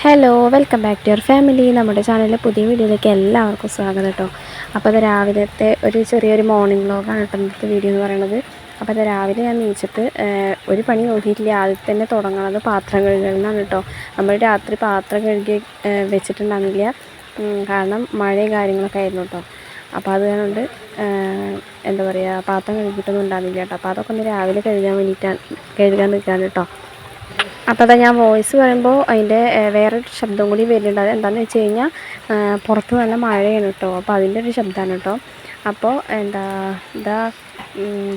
Hello welcome back to your family. നമ്മുടെ ചാനലിലെ പുതിയ വീഡിയോയിലേക്ക് എല്ലാവർക്കും സ്വാഗതം കേട്ടോ. അപ്പോൾ അത് രാവിലത്തെ ഒരു ചെറിയൊരു മോർണിംഗ് വ്ളോഗാണ് കേട്ടോ ഇന്നത്തെ വീഡിയോ എന്ന് പറയുന്നത്. അപ്പോൾ അത് രാവിലെ ഞാൻ നീച്ചിട്ട് ഒരു പണി നോക്കിയിട്ടില്ല. ആദ്യം തന്നെ തുടങ്ങുന്നത് പാത്രം കഴുകൽ എന്നാണ് കേട്ടോ. നമ്മൾ രാത്രി പാത്രം കഴുകി വെച്ചിട്ടുണ്ടാകുന്നില്ല, കാരണം മഴയും കാര്യങ്ങളൊക്കെ ആയിരുന്നു കേട്ടോ. അപ്പോൾ അത് കൊണ്ട് എന്താ പറയുക, പാത്രം കഴുകിയിട്ടൊന്നും ഉണ്ടാകുന്നില്ല കേട്ടോ. അപ്പോൾ അതൊക്കെ ഒന്ന് രാവിലെ കഴുകാൻ നിൽക്കാൻ കേട്ടോ. അപ്പോൾ അതാ ഞാൻ വോയിസ് പറയുമ്പോൾ അതിൻ്റെ വേറൊരു ശബ്ദം കൂടി വരുന്നുണ്ട്. അത് എന്താണെന്ന് വെച്ച് കഴിഞ്ഞാൽ പുറത്ത് നല്ല മഴയാണ് കേട്ടോ. അപ്പോൾ അതിൻ്റെ ഒരു ശബ്ദമാണ് കേട്ടോ. അപ്പോൾ ഇതാ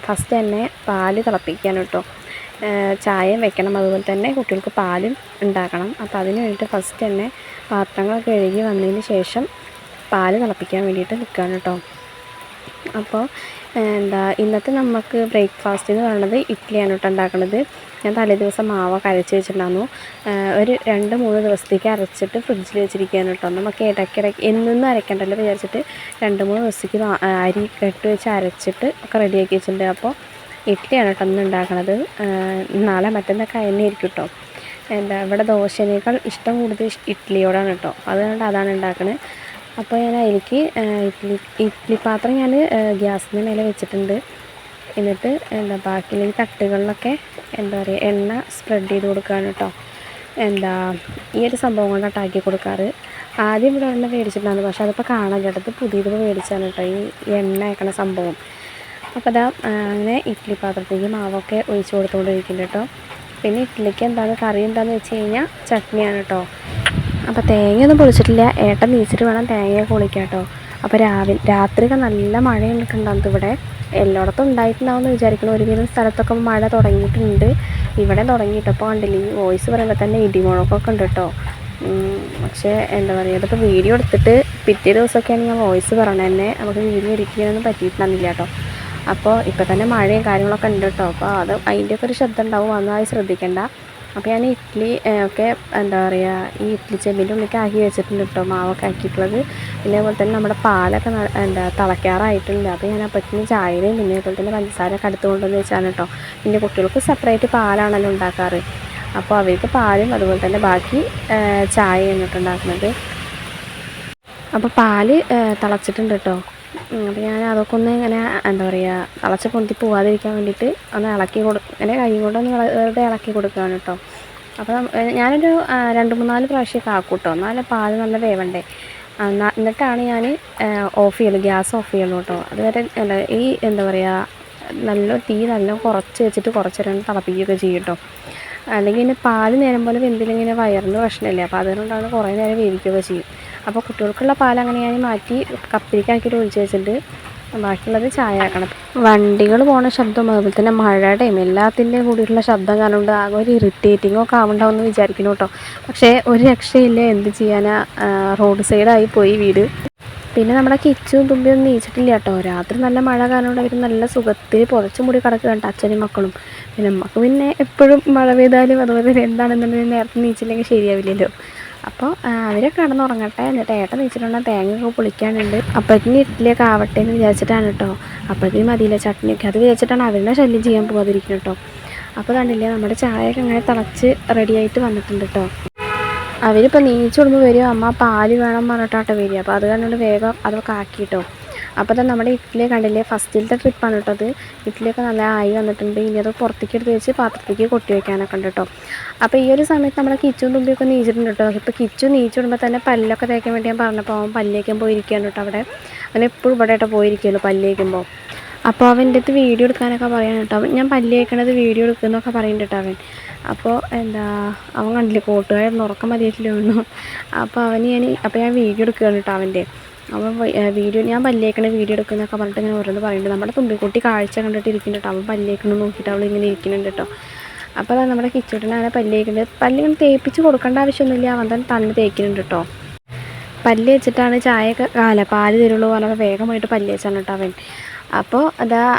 ഫസ്റ്റ് തന്നെ പാല് തിളപ്പിക്കാൻ കേട്ടോ. ചായയും വെക്കണം, അതുപോലെ തന്നെ കുട്ടികൾക്ക് പാലും ഉണ്ടാക്കണം. അപ്പോൾ അതിന് വേണ്ടിയിട്ട് ഫസ്റ്റ് തന്നെ പാത്രങ്ങളൊക്കെ കഴുകി വന്നതിന് ശേഷം പാല് തിളപ്പിക്കാൻ വേണ്ടിയിട്ട് നിൽക്കുകയാണ് കേട്ടോ. അപ്പോൾ ഇന്നത്തെ നമുക്ക് ബ്രേക്ക്ഫാസ്റ്റ് എന്ന് പറയുന്നത് ഇഡ്ഡലിയാണ് കേട്ടോ ഉണ്ടാക്കുന്നത്. ഞാൻ തലേ ദിവസം മാവൊക്കെ അരച്ച് വെച്ചിട്ടുണ്ടായിരുന്നു. ഒരു 2-3 ദിവസത്തേക്ക് അരച്ചിട്ട് ഫ്രിഡ്ജിൽ വെച്ചിരിക്കുകയാണ് കേട്ടോ. നമുക്ക് ഇടയ്ക്കിടയ്ക്ക് എന്നൊന്നും അരയ്ക്കണ്ടല്ലോ വിചാരിച്ചിട്ട് 2-3 ദിവസത്തേക്ക് അരി കെട്ട് വെച്ച് അരച്ചിട്ട് ഒക്കെ റെഡിയാക്കി വെച്ചിട്ടുണ്ട്. അപ്പോൾ ഇഡ്ഡലിയാണ് കേട്ടോ ഇന്ന് ഉണ്ടാക്കണത്. നാളെ മറ്റന്നൊക്കെ തന്നെ ആയിരിക്കും കേട്ടോ. ഇവിടെ ദോശനേക്കാൾ ഇഷ്ടം കൂടുതൽ ഇഡ്ഡലിയോടാണ് കേട്ടോ. അതുകൊണ്ട് അതാണ് ഉണ്ടാക്കുന്നത്. അപ്പോൾ ഞാൻ അതിലേക്ക് ഇഡ്ഡലി പാത്രം ഞാൻ ഗ്യാസിന് മേലെ വെച്ചിട്ടുണ്ട്. എന്നിട്ട് ബാക്കിയുള്ള തട്ടുകളിലൊക്കെ എണ്ണ സ്പ്രെഡ് ചെയ്ത് കൊടുക്കുകയാണ് കേട്ടോ. ഈ ഒരു സംഭവം കൊണ്ടാണ് ആക്കി കൊടുക്കാറ്. ആദ്യം ഇവിടെ എണ്ണ മേടിച്ചിട്ടുണ്ടായിരുന്നു, പക്ഷേ അതിപ്പോൾ കാണാൻ ചേട്ടത് പുതിയത് മേടിച്ചാണ് കേട്ടോ ഈ എണ്ണ ആക്കണ സംഭവം. അപ്പോൾ അങ്ങനെ ഇഡ്ഡലി പാത്രത്തേക്ക് മാവൊക്കെ ഒഴിച്ച് കൊടുത്തുകൊണ്ടിരിക്കുന്നുണ്ട് കേട്ടോ. പിന്നെ ഇഡ്ഡലിക്ക് കറി എന്താണെന്ന് വെച്ച് കഴിഞ്ഞാൽ ചട്നിയാണ് കേട്ടോ. അപ്പോൾ തേങ്ങയൊന്നും പൊളിച്ചിട്ടില്ല, ഏട്ടൻ നീച്ചിട്ട് വേണം തേങ്ങയൊക്കെ പൊളിക്കാം കേട്ടോ. അപ്പോൾ രാത്രിയൊക്കെ നല്ല മഴയുണ്ടാകുന്നത് ഇവിടെ. എല്ലായിടത്തും ഉണ്ടായിട്ടുണ്ടാവുമെന്ന് വിചാരിക്കണം. ഒരുവിധം സ്ഥലത്തൊക്കെ മഴ തുടങ്ങിയിട്ടുണ്ട്. ഇവിടെ തുടങ്ങിയിട്ടപ്പോൾ കണ്ടില്ലേ, ഈ വോയിസ് പറയുമ്പോൾ തന്നെ ഇടിമുഴക്കൊക്കെ ഉണ്ട് കേട്ടോ. പക്ഷേ ഇതിപ്പോൾ വീഡിയോ എടുത്തിട്ട് പിറ്റേ ദിവസമൊക്കെയാണ് ഞാൻ വോയിസ് പറയണത് തന്നെ. നമുക്ക് വീഡിയോ എഡിറ്റ് പറ്റിയിട്ടുണ്ടായിരുന്നില്ല കേട്ടോ. അപ്പോൾ ഇപ്പോൾ തന്നെ മഴയും കാര്യങ്ങളൊക്കെ ഉണ്ട് കേട്ടോ. അപ്പോൾ അതിൻ്റെയൊക്കെ ഒരു ശബ്ദം ഉണ്ടാവും, നന്നായി ശ്രദ്ധിക്കേണ്ട. അപ്പോൾ ഞാൻ ഇഡ്ഡലി ഒക്കെ ഈ ഇഡ്ഡലി ചെമ്പിൻ്റെ ഉള്ളിലേക്ക് ആക്കി വെച്ചിട്ടുണ്ട് കേട്ടോ, മാവൊക്കെ ആക്കിയിട്ടുള്ളത്. പിന്നെ അതുപോലെ തന്നെ നമ്മുടെ പാലൊക്കെ തിളയ്ക്കാറായിട്ടുണ്ട്. അപ്പോൾ ഞാൻ അപ്പത്തിന് ചായയും പിന്നെ അതുപോലെ തന്നെ പഞ്ചസാരയൊക്കെ അടുത്ത് കൊണ്ടുവന്ന് വെച്ചാണ് കേട്ടോ. പിന്നെ കുട്ടികൾക്ക് സെപ്പറേറ്റ് പാലാണല്ലോ ഉണ്ടാക്കാറ്. അപ്പോൾ അവർക്ക് പാലും അതുപോലെ തന്നെ ബാക്കി ചായയാണ് കേട്ടോ ഉണ്ടാക്കുന്നത്. അപ്പോൾ പാല് തിളച്ചിട്ടുണ്ട് കേട്ടോ. അപ്പോൾ ഞാൻ അതൊക്കെ ഒന്ന് ഇങ്ങനെ തിളച്ച് പൊന്തി പോകാതിരിക്കാൻ വേണ്ടിയിട്ട് ഒന്ന് ഇങ്ങനെ കൈ കൊണ്ടൊന്ന് വെറുതെ ഇളക്കി കൊടുക്കുകയാണ് കേട്ടോ. അപ്പോൾ ഞാനൊരു 2-3-4 പ്രാവശ്യമൊക്കെ ആക്കും കേട്ടോ, എന്നാലും പാല് നല്ല വേവണ്ടേ. എന്നിട്ടാണ് ഞാൻ ഗ്യാസ് ഓഫ് ചെയ്യുള്ളൂ കേട്ടോ. അതുവരെ ഈ നല്ല തീ നല്ല കുറച്ച് വെച്ചിട്ട് കുറച്ച് നേരം തിളപ്പിക്കുകയൊക്കെ ചെയ്യും കേട്ടോ. അല്ലെങ്കിൽ പിന്നെ പാല് നേരം പോലെ വെന്തിലിങ്ങനെ വയറിന് പ്രശ്നമില്ല. അപ്പോൾ അതുകൊണ്ടാണ് കുറേ നേരം വേവിക്കുകയൊക്കെ ചെയ്യും. അപ്പോൾ കുട്ടികൾക്കുള്ള പാൽ അങ്ങനെ ഞാൻ മാറ്റി കപ്പിലേക്കാക്കിയിട്ട് ഒഴിച്ച് വെച്ചിട്ട് ബാക്കിയുള്ളത് ചായ ആക്കണം. വണ്ടികൾ പോകുന്ന ശബ്ദം അതുപോലെ തന്നെ മഴയുടെയും എല്ലാത്തിൻ്റെയും കൂടിയിട്ടുള്ള ശബ്ദം കാരണം ആകെ ഒരു ഇറിറ്റേറ്റിംഗ് ഒക്കെ ആവുണ്ടാവുമെന്ന് വിചാരിക്കുന്നു കേട്ടോ. പക്ഷേ ഒരു രക്ഷയില്ല, എന്ത് ചെയ്യാനാ, റോഡ് സൈഡായി പോയി വീട്. പിന്നെ നമ്മുടെ കിച്ചും തുമ്പിയൊന്നും നീച്ചിട്ടില്ല കേട്ടോ. രാത്രി നല്ല മഴ കാരണം അവർ നല്ല സുഖത്തിൽ പുതച്ചു മൂടി കിടക്കുകയാണ് അച്ഛനും മക്കളും. പിന്നെ നമുക്ക് പിന്നെ എപ്പോഴും മഴ പെയ്താലും അതുപോലെ തന്നെ എന്താണെന്നുണ്ടെങ്കിൽ നേരത്തെ നീച്ചില്ലെങ്കിൽ ശരിയാവില്ലല്ലോ. അപ്പോൾ അവരൊക്കെ കിടന്നുറങ്ങട്ടെ. എന്നിട്ട് ഏട്ടൻ നീച്ചിട്ടുണ്ടെങ്കിൽ തേങ്ങയൊക്കെ പൊളിക്കാനുണ്ട്. അപ്പോഴത്തേന് ഇഡ്ഡലിയൊക്കെ ആവട്ടെ എന്ന് വിചാരിച്ചിട്ടാണ് കേട്ടോ. അപ്പോഴത്തേന് മതിയില്ല ചട്നിയൊക്കെ, അത് വിചാരിച്ചിട്ടാണ് അവരുടെ ശല്യം ചെയ്യാൻ പോകാതിരിക്കുന്നത് കേട്ടോ. അപ്പോൾ കണ്ടില്ലേ, നമ്മുടെ ചായയൊക്കെ അങ്ങനെ തിളച്ച് റെഡിയായിട്ട് വന്നിട്ടുണ്ട് കേട്ടോ. അവരിപ്പോൾ നീച്ചു കൊടുക്കുമ്പോൾ വരിക, അമ്മ പാല് വേണം പറഞ്ഞിട്ടാട്ടോ വരിക. അപ്പോൾ അത് കണ്ടുകൊണ്ട് വേഗം അതൊക്കെ ആക്കി കേട്ടോ. അപ്പോൾ തന്നെ നമ്മുടെ ഇഡ്ഡലി കണ്ടില്ലേ, ഫസ്റ്റിലത്തെ ട്രിപ്പാണ് കേട്ടോ അത്. ഇഡ്ഡലിയൊക്കെ നല്ല ആയി വന്നിട്ടുണ്ട്. ഇനി അത് പുറത്തേക്ക് എടുത്ത് വെച്ച് പാത്രത്തേക്ക് കൊട്ടി വയ്ക്കാനൊക്കെ ഉണ്ട് കേട്ടോ. അപ്പോൾ ഈ ഒരു സമയത്ത് നമ്മുടെ കിച്ചും തുമ്പിയൊക്കെ നീച്ചിട്ടുണ്ട് കേട്ടോ. ഇപ്പോൾ കിച്ചു നീച്ചു വിടുമ്പോൾ തന്നെ പല്ലൊക്കെ തേക്കാൻ വേണ്ടി ഞാൻ പറഞ്ഞപ്പോൾ അവൻ പല്ലേക്കാൻ പോയിരിക്കുകയാണ് കേട്ടോ. അവിടെ അവൻ എപ്പോഴും ഇവിടെ ആയിട്ട് പോയിരിക്കുമല്ലോ പല്ലേക്കുമ്പോൾ. അപ്പോൾ അവൻ്റെ അടുത്ത് വീഡിയോ എടുക്കാനൊക്കെ പറയാൻ കേട്ടോ. ഞാൻ പല്ല് തേക്കണത് വീഡിയോ എടുക്കുന്നൊക്കെ പറയുന്നുണ്ട് കേട്ടോ അവൻ. അപ്പോൾ അവൻ കണ്ടില്ലേ, കൂട്ടുകാരൊന്നും ഉറക്കം മതിയായിട്ടില്ല ഒന്നും. അപ്പോൾ ഞാൻ വീഡിയോ എടുക്കുകയാണ് കേട്ടോ അവൻ്റെ. അവൻ ഞാൻ പല്ലേക്കണ വീഡിയോ എടുക്കുന്നൊക്കെ പറഞ്ഞിട്ട് ഇങ്ങനെ ഓരോന്ന് പറയുന്നുണ്ട്. നമ്മുടെ തുമ്പിക്കുട്ടി കാഴ്ച കണ്ടിട്ട് ഇരിക്കുന്നുണ്ട് കേട്ടോ. അവൻ പല്ലേക്കണം നോക്കിയിട്ട് അവൾ ഇങ്ങനെ ഇരിക്കുന്നുണ്ട് കേട്ടോ. അപ്പോൾ അതാണ് നമ്മുടെ കിച്ചൂട്ടിനെ അങ്ങനെ പല്ലേക്കുന്നത്. പല്ലിങ്ങനെ തേപ്പിച്ച് കൊടുക്കേണ്ട ആവശ്യമൊന്നുമില്ല, അവൻ തന്നെ തേക്കുന്നുണ്ട് കേട്ടോ. പല്ല് വെച്ചിട്ടാണ് പാല് തരുള്ളൂ പറഞ്ഞപ്പോൾ വേഗമായിട്ട് പല്ല് വെച്ചാണ് കേട്ടോ അവൻ. അപ്പോൾ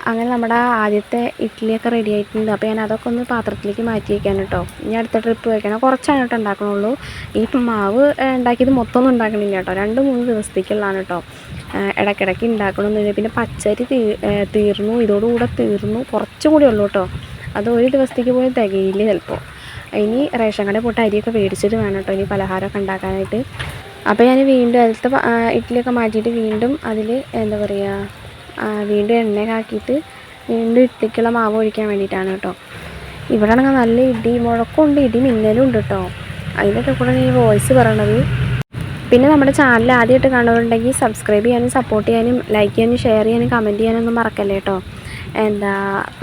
അങ്ങനെ നമ്മുടെ ആദ്യത്തെ ഇഡ്ഡലിയൊക്കെ റെഡി ആയിട്ടുണ്ട്. അപ്പോൾ ഞാൻ അതൊക്കെ ഒന്ന് പാത്രത്തിലേക്ക് മാറ്റി വയ്ക്കാൻ കേട്ടോ. ഇനി അടുത്ത ട്രിപ്പ് വയ്ക്കണം. കുറച്ചാണ് കേട്ടോ ഉണ്ടാക്കണുള്ളൂ. ഈ മാവ് ഉണ്ടാക്കിയത് മൊത്തമൊന്നും ഉണ്ടാക്കണില്ല കേട്ടോ, 2-3 ദിവസത്തേക്കുള്ളതാണ് കേട്ടോ. ഇടയ്ക്കിടയ്ക്ക് ഉണ്ടാക്കണമെന്നില്ല. പിന്നെ പച്ചരി തീർന്നു, ഇതോടുകൂടെ തീർന്നു. കുറച്ചും കൂടി ഉള്ളൂ കേട്ടോ. അത് ഒരു ദിവസത്തേക്ക് പോയി തികയില്ല ചിലപ്പോൾ. ഇനി റേഷൻ കടയിൽ പോയിട്ട് അരിയൊക്കെ മേടിച്ചിട്ട് വേണം കേട്ടോ ഇനി പലഹാരമൊക്കെ ഉണ്ടാക്കാനായിട്ട്. അപ്പോൾ ഞാൻ വീണ്ടും അതിലത്തെ ഇഡ്ഡലിയൊക്കെ മാറ്റിയിട്ട് വീണ്ടും അതിൽ എന്താ പറയുക വീണ്ടും എണ്ണയൊക്കെ ആക്കിയിട്ട് വീണ്ടും ഇഡ്ഡലിക്കുള്ള മാവ് ഒഴിക്കാൻ വേണ്ടിയിട്ടാണ് കേട്ടോ. ഇവിടെ ആണെങ്കിൽ നല്ല ഇടി മുഴക്കമുണ്ട്, ഇടി മിന്നലും ഉണ്ട് കേട്ടോ. അതിൻ്റെ കൂടെ ഈ വോയിസ് പറയണത്. പിന്നെ നമ്മുടെ ചാനൽ ആദ്യമായിട്ട് കാണുന്നുണ്ടെങ്കിൽ സബ്സ്ക്രൈബ് ചെയ്യാനും സപ്പോർട്ട് ചെയ്യാനും ലൈക്ക് ചെയ്യാനും ഷെയർ ചെയ്യാനും കമൻറ്റ് ചെയ്യാനൊന്നും മറക്കല്ലേ കേട്ടോ.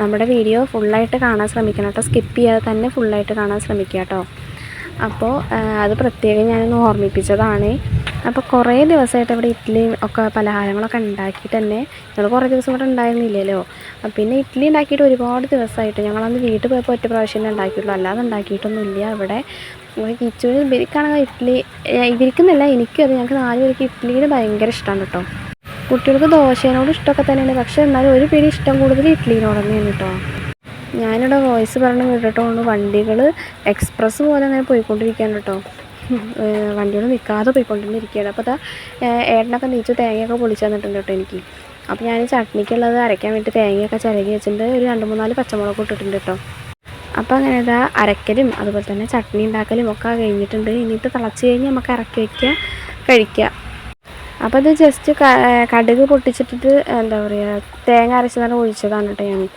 നമ്മുടെ വീഡിയോ ഫുള്ളായിട്ട് കാണാൻ ശ്രമിക്കണം കേട്ടോ, സ്കിപ്പ് ചെയ്യാതെ തന്നെ ഫുള്ളായിട്ട് കാണാൻ ശ്രമിക്കുക കേട്ടോ. അപ്പോൾ അത് പ്രത്യേകം ഞാനൊന്ന് ഓർമ്മിപ്പിച്ചതാണ്. അപ്പോൾ കുറേ ദിവസമായിട്ട് ഇവിടെ ഇഡ്ഡലിയും ഒക്കെ പലഹാരങ്ങളൊക്കെ ഉണ്ടാക്കിയിട്ട് തന്നെ ഞങ്ങൾ കുറേ ദിവസം ഇവിടെ ഉണ്ടായിരുന്നില്ലല്ലോ. പിന്നെ ഇഡ്ഡലി ഉണ്ടാക്കിയിട്ട് ഒരുപാട് ദിവസമായിട്ട് ഞങ്ങളന്ന് വീട്ടിൽ പോയപ്പോൾ ഒറ്റ പ്രാവശ്യം ഉണ്ടാക്കിയിട്ടുള്ളൂ, അല്ലാതെ ഉണ്ടാക്കിയിട്ടൊന്നുമില്ല. ഇവിടെ കിച്ചുവിന് ഇവർക്കാണെങ്കിൽ ഇഡ്ഡലി ഇവർക്കെന്നല്ല എനിക്കും അത് ഞങ്ങൾക്ക് 4 പേർക്ക് ഇഡ്ഡലിന് ഭയങ്കര ഇഷ്ടമാണ് കേട്ടോ. കുട്ടികൾക്ക് ദോശേനോട് ഇഷ്ടമൊക്കെ തന്നെയാണ്, പക്ഷേ എന്നാലും ഒരു പേര് ഇഷ്ടം കൂടുതൽ ഇഡ്ഡലിനോട് തന്നെയാണ് കേട്ടോ. ഞാനിവിടെ വോയിസ് പറഞ്ഞ് കേട്ടിട്ടുണ്ട് വണ്ടികൾ എക്സ്പ്രസ് പോലെ അങ്ങനെ പോയിക്കൊണ്ടിരിക്കുകയാണ് കേട്ടോ. വണ്ടികൾ നിൽക്കാതെ പോയിക്കൊണ്ടിരിക്കുകയാണ്. അപ്പോൾ അതാ ഏട്ടനൊക്കെ നീച്ച് തേങ്ങയൊക്കെ പൊളിച്ച് തന്നിട്ടുണ്ട് കേട്ടോ എനിക്ക്. അപ്പോൾ ഞാൻ ചട്നിക്കുള്ളത് അരയ്ക്കാൻ വേണ്ടി തേങ്ങയൊക്കെ ചിരകി വെച്ചിട്ടുണ്ട്, ഒരു 2-3 പച്ചമുളക് ഇട്ടിട്ടുണ്ട് കേട്ടോ. അപ്പോൾ അങ്ങനെ ഇതാ അരക്കലും അതുപോലെ തന്നെ ചട്നി ഉണ്ടാക്കലും ഒക്കെ കഴിഞ്ഞിട്ടുണ്ട്. ഇനിയിപ്പോൾ തിളച്ച് കഴിഞ്ഞ് നമുക്ക് ഇറക്കി വയ്ക്കുക, കഴിക്കുക. അപ്പോൾ ഇത് ജസ്റ്റ് കടുക് പൊട്ടിച്ചിട്ടിട്ട് എന്താ പറയുക തേങ്ങ അരച്ചതാണ് ഒഴിച്ചതാണ് കേട്ടോ ഞാൻ.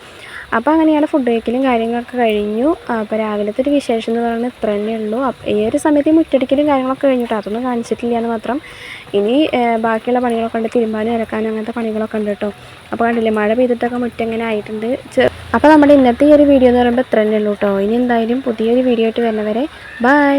അപ്പോൾ അങ്ങനെയാണ് ഫുഡ് കഴിക്കലും കാര്യങ്ങളൊക്കെ കഴിഞ്ഞു. അപ്പോൾ രാവിലത്തെ ഒരു വിശേഷം എന്ന് പറയുന്നത് ഇത്ര തന്നെ ഉള്ളൂ. ഈ ഒരു സമയത്ത് മുറ്റടിക്കലും കാര്യങ്ങളൊക്കെ കഴിഞ്ഞിട്ട് അതൊന്നും കാണിച്ചിട്ടില്ല എന്ന് മാത്രം. ഇനി ബാക്കിയുള്ള പണികളൊക്കെ ഉണ്ട്, തിരുമ്പാനും ഇറക്കാനും അങ്ങനത്തെ പണികളൊക്കെ ഉണ്ട് കേട്ടോ. അപ്പോൾ കണ്ടില്ലേ മഴ പെയ്തിട്ടൊക്കെ മുറ്റം ഇങ്ങനെ ആയിട്ടുണ്ട്. അപ്പോൾ നമ്മുടെ ഇന്നത്തെ ഈ ഒരു വീഡിയോ എന്ന് പറയുമ്പോൾ ഇത്ര തന്നെ ഉള്ളൂ കേട്ടോ. ഇനി എന്തായാലും പുതിയൊരു വീഡിയോ ആയിട്ട് വരുന്നവരെ ബൈ.